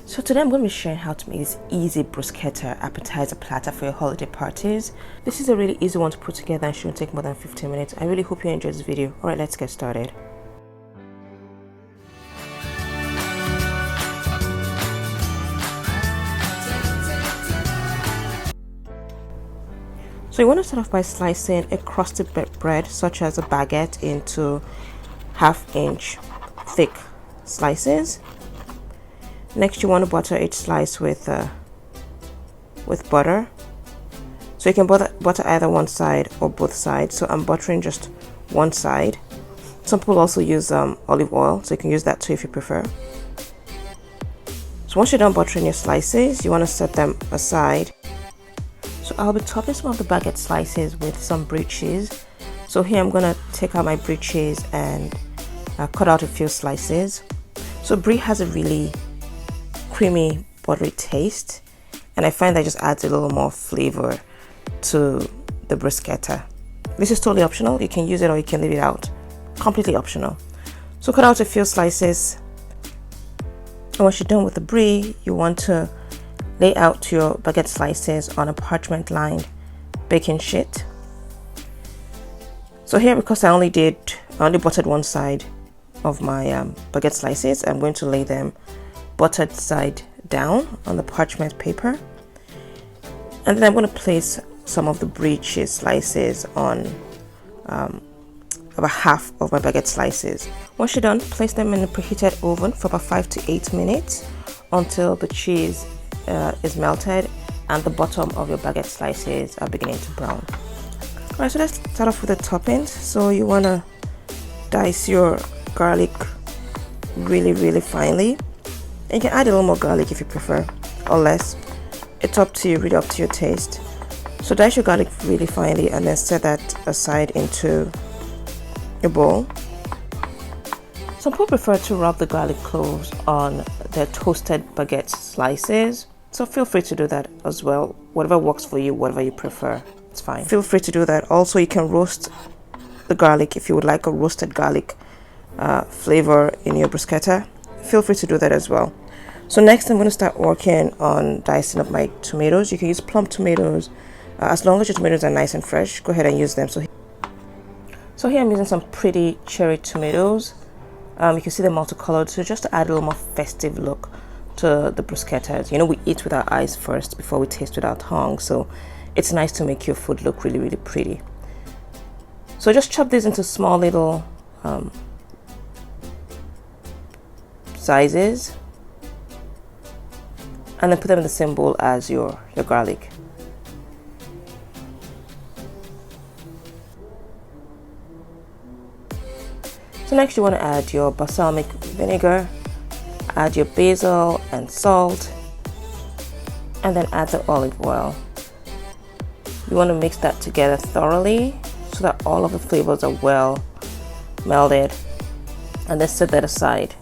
So today I'm going to be sharing how to make this easy bruschetta appetizer platter for your holiday parties. This is a really easy one to put together and shouldn't take more than 15 minutes. I really hope you enjoyed this video. Alright, let's get started. So you want to start off by slicing a crusted bread such as a baguette into half-inch thick slices. Next, you want to butter each slice with butter. So you can butter either one side or both sides. So I'm buttering just one side. Some people also use olive oil, so you can use that too if you prefer. So once you're done buttering your slices, you want to set them aside. So I'll be topping some of the baguette slices with some Brie cheese. So here I'm going to take out my Brie cheese and cut out a few slices. So Brie has a really creamy, buttery taste, and I find that just adds a little more flavor to the bruschetta. This is totally optional. You can use it or you can leave it out. Completely optional. So cut out a few slices, and once you're done with the Brie, you want to lay out your baguette slices on a parchment lined baking sheet. So here, because I only buttered one side of my baguette slices, I'm going to lay them buttered side down on the parchment paper, and then I'm going to place some of the Brie cheese slices on about half of my baguette slices. Once you're done, place them in a preheated oven for about 5 to 8 minutes until the cheese is melted and the bottom of your baguette slices are beginning to brown. Alright, so let's start off with the toppings. So you want to dice your garlic really finely. And you can add a little more garlic if you prefer, or less. It's up to you, really up to your taste. So dice your garlic really finely and then set that aside into your bowl. Some people prefer to rub the garlic cloves on their toasted baguette slices. So feel free to do that as well. Whatever works for you, whatever you prefer, it's fine. Feel free to do that. Also, you can roast the garlic if you would like a roasted garlic flavor in your bruschetta. Feel free to do that as well. So next I'm going to start working on dicing up my tomatoes. You can use plum tomatoes. As long as your tomatoes are nice and fresh, go ahead and use them. So here I'm using some pretty cherry tomatoes. You can see they're multicolored, so just to add a little more festive look to the bruschettas. You know, we eat with our eyes first before we taste with our tongue, so it's nice to make your food look really pretty. So just chop these into small little sizes, and then put them in the same bowl as your garlic. So next you want to add your balsamic vinegar, add your basil and salt, and then add the olive oil. You want to mix that together thoroughly so that all of the flavors are well melded, and then set that aside.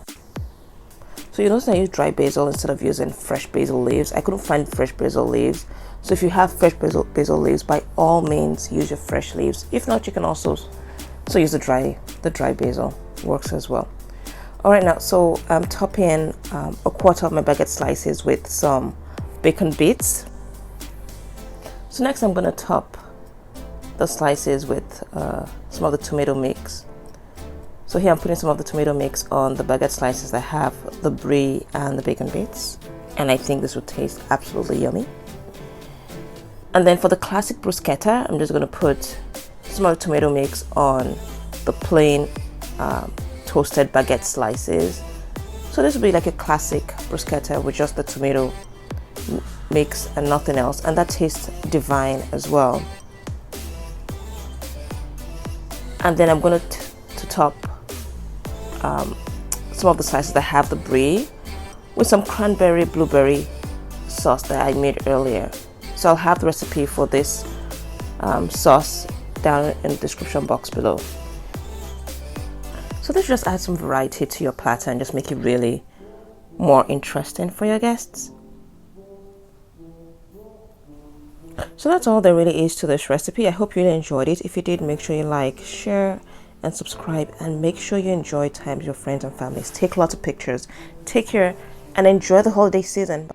So you notice I use dry basil instead of using fresh basil leaves. I couldn't find fresh basil leaves. So if you have fresh basil leaves, by all means use your fresh leaves. If not, you can also use the dry basil. Works as well. Alright, now so I'm topping a quarter of my baguette slices with some bacon bits. So next I'm going to top the slices with some of the tomato mix. So here I'm putting some of the tomato mix on the baguette slices that have the Brie and the bacon bits, and I think this will taste absolutely yummy. And then for the classic bruschetta, I'm just going to put some of the tomato mix on the plain toasted baguette slices. So this will be like a classic bruschetta with just the tomato mix and nothing else, and that tastes divine as well. And then I'm going to top some of the slices that have the Brie with some cranberry blueberry sauce that I made earlier. So I'll have the recipe for this sauce down in the description box below. So this just adds some variety to your platter and just make it really more interesting for your guests. So that's all there really is to this recipe. I hope you really enjoyed it. If you did, make sure you like, share, and subscribe, and make sure you enjoy time with your friends and families. Take lots of pictures. Take care and enjoy the holiday season.